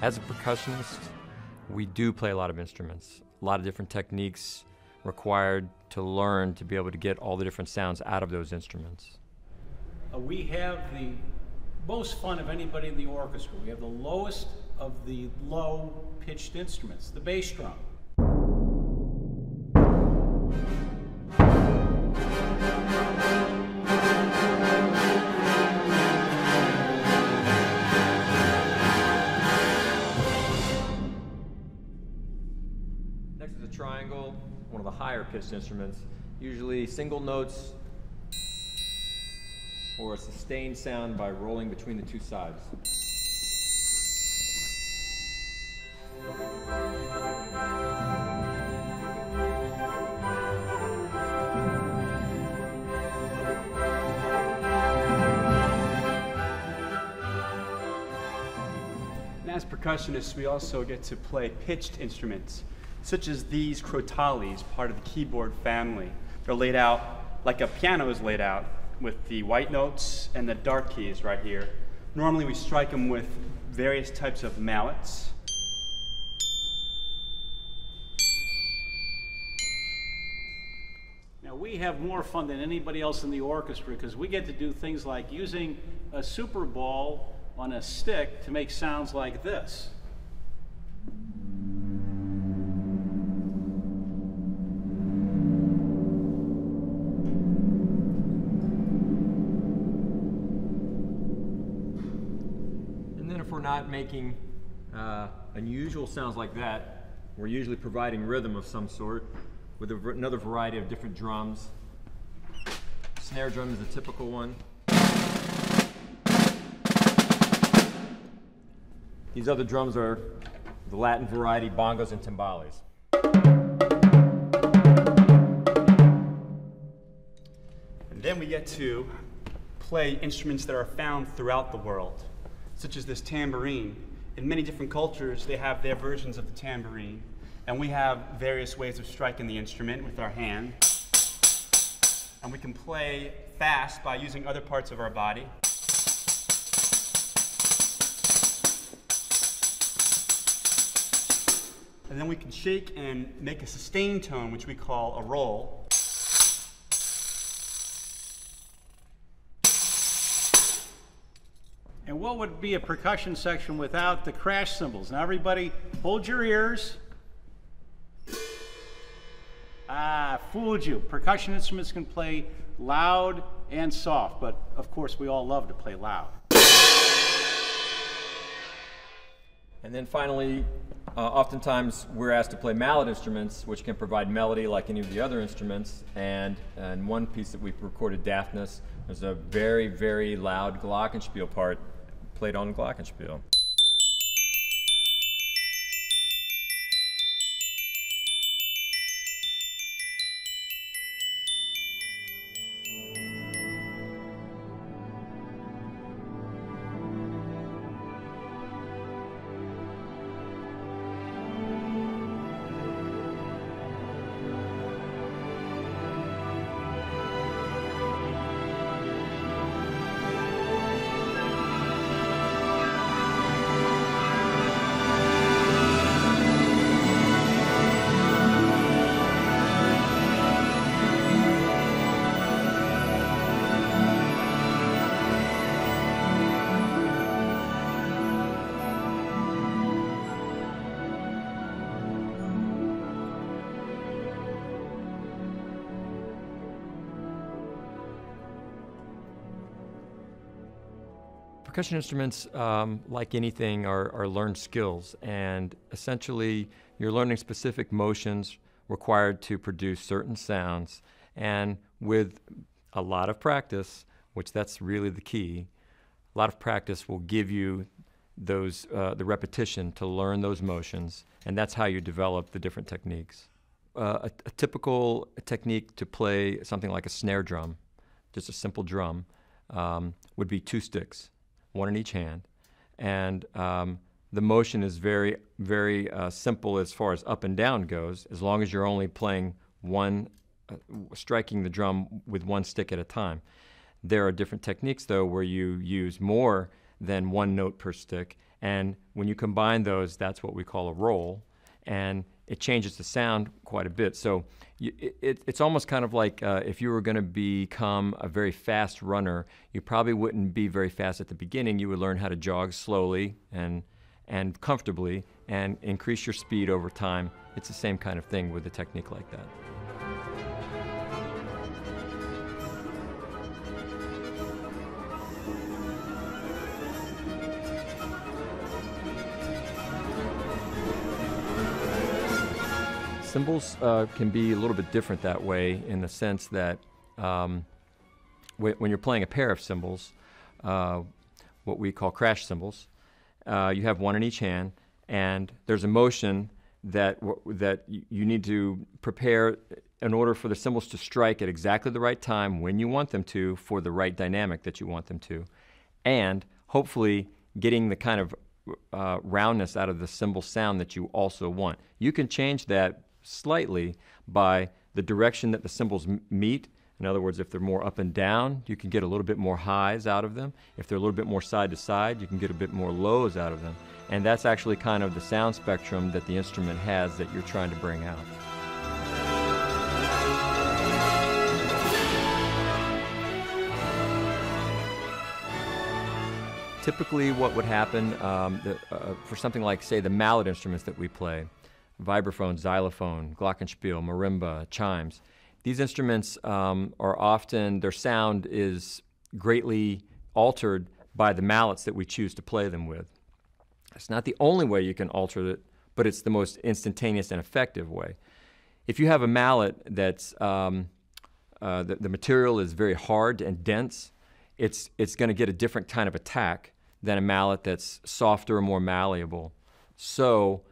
As a percussionist, we do play a lot of instruments, a lot of different techniques required to learn to be able to get all the different sounds out of those instruments. We have the most fun of anybody in the orchestra. We have the lowest of the low-pitched instruments, the bass drum. Next is a triangle, one of the higher pitched instruments, usually single notes or a sustained sound by rolling between the two sides. And as percussionists, we also get to play pitched instruments, such as these crotales, part of the keyboard family. They're laid out like a piano is laid out, with the white notes and the dark keys right here. Normally we strike them with various types of mallets. Now we have more fun than anybody else in the orchestra because we get to do things like using a super ball on a stick to make sounds like this. If we're not making unusual sounds like that, we're usually providing rhythm of some sort with another variety of different drums. Snare drum is a typical one. These other drums are the Latin variety, bongos and timbales. And then we get to play instruments that are found throughout the world, such as this tambourine. In many different cultures, they have their versions of the tambourine, and we have various ways of striking the instrument with our hand. And we can play fast by using other parts of our body. And then we can shake and make a sustained tone, which we call a roll. And what would be a percussion section without the crash cymbals? Now everybody, hold your ears. Fooled you. Percussion instruments can play loud and soft, but of course we all love to play loud. And then finally, oftentimes we're asked to play mallet instruments, which can provide melody like any of the other instruments. And in one piece that we recorded, Daphnis, there's a very, very loud glockenspiel part played on glockenspiel. Percussion instruments, like anything, are learned skills, and essentially you're learning specific motions required to produce certain sounds, and with a lot of practice, which that's really the key, a lot of practice will give you those, the repetition to learn those motions, and that's how you develop the different techniques. A typical technique to play something like a snare drum, just a simple drum, would be 2 sticks, one in each hand, and the motion is very, very simple as far as up and down goes, as long as you're only playing one, striking the drum with one stick at a time. There are different techniques, though, where you use more than one note per stick. And when you combine those, that's what we call a roll. And it changes the sound quite a bit. So it's almost kind of like if you were going to become a very fast runner, you probably wouldn't be very fast at the beginning. You would learn how to jog slowly and comfortably and increase your speed over time. It's the same kind of thing with a technique like that. Cymbals can be a little bit different that way in the sense that when you're playing a pair of cymbals, what we call crash cymbals, you have one in each hand, and there's a motion that you need to prepare in order for the cymbals to strike at exactly the right time when you want them to for the right dynamic that you want them to, and hopefully getting the kind of roundness out of the cymbal sound that you also want. You can change that slightly by the direction that the cymbals meet. In other words, if they're more up and down, you can get a little bit more highs out of them. If they're a little bit more side to side, you can get a bit more lows out of them. And that's actually kind of the sound spectrum that the instrument has that you're trying to bring out. Typically what would happen for something like, say, the mallet instruments that we play, vibraphone, xylophone, glockenspiel, marimba, chimes. These instruments are often, their sound is greatly altered by the mallets that we choose to play them with. It's not the only way you can alter it, but it's the most instantaneous and effective way. If you have a mallet that's, the material is very hard and dense, it's going to get a different kind of attack than a mallet that's softer and more malleable. So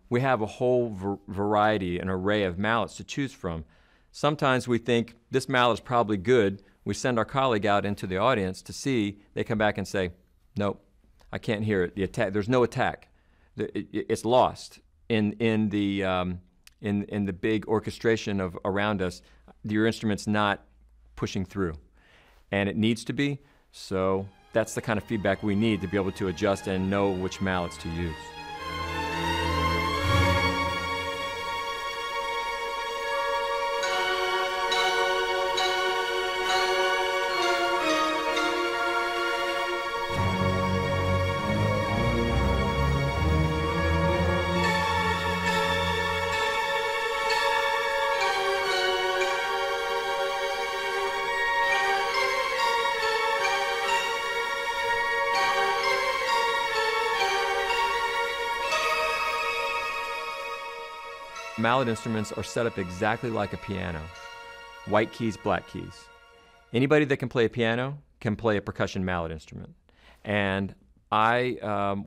we have a whole variety, an array of mallets to choose from. Sometimes we think this mallet is probably good. We send our colleague out into the audience to see. They come back and say, nope, I can't hear it. The attack, there's no attack. It's lost in the big orchestration of around us. Your instrument's not pushing through, and it needs to be. So that's the kind of feedback we need to be able to adjust and know which mallets to use. Mallet instruments are set up exactly like a piano. White keys, black keys. Anybody that can play a piano can play a percussion mallet instrument. And I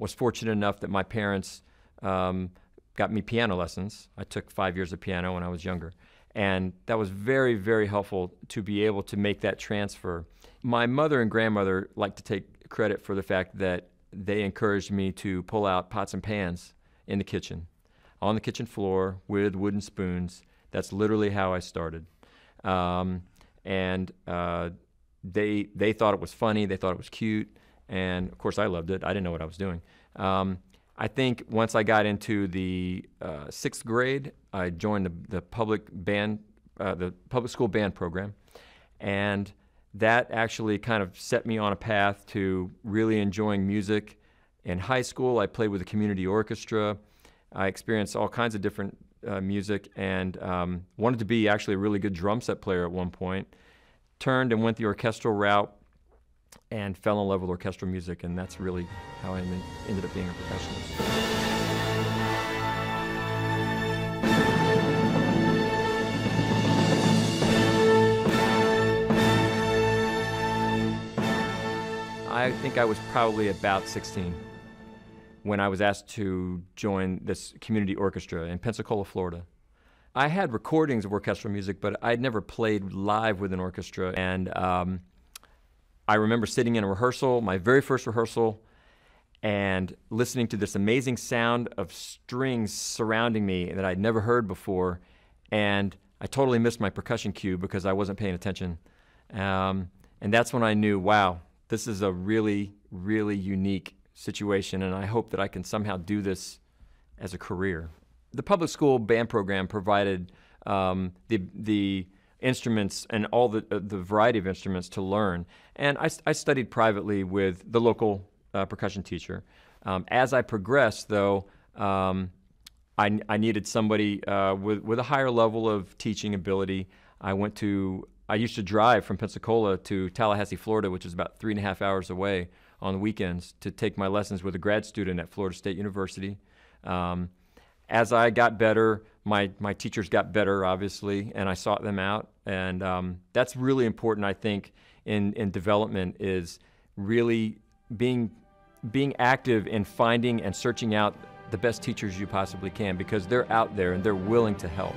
was fortunate enough that my parents got me piano lessons. I took 5 years of piano when I was younger. And that was very, very helpful to be able to make that transfer. My mother and grandmother like to take credit for the fact that they encouraged me to pull out pots and pans in the kitchen, on the kitchen floor with wooden spoons. That's literally how I started. They thought it was funny, they thought it was cute, and of course I loved it. I didn't know what I was doing. I think once I got into the 6th grade, I joined the public school band program, and that actually kind of set me on a path to really enjoying music. In high school, I played with a community orchestra. I experienced all kinds of different music, and wanted to be actually a really good drum set player at one point. Turned and went the orchestral route and fell in love with orchestral music, and that's really how I ended up being a percussionist. I think I was probably about 16 when I was asked to join this community orchestra in Pensacola, Florida. I had recordings of orchestral music, but I'd never played live with an orchestra. And I remember sitting in a rehearsal, my very first rehearsal, and listening to this amazing sound of strings surrounding me that I'd never heard before. And I totally missed my percussion cue because I wasn't paying attention. And that's when I knew, wow, this is a really, really unique situation, and I hope that I can somehow do this as a career. The public school band program provided the instruments and all the variety of instruments to learn. And I studied privately with the local percussion teacher. As I progressed, though, I needed somebody with a higher level of teaching ability. I used to drive from Pensacola to Tallahassee, Florida, which is about 3.5 hours away on the weekends, to take my lessons with a grad student at Florida State University. As I got better, my teachers got better, obviously, and I sought them out. And that's really important, I think, in development, is really being active in finding and searching out the best teachers you possibly can, because they're out there and they're willing to help.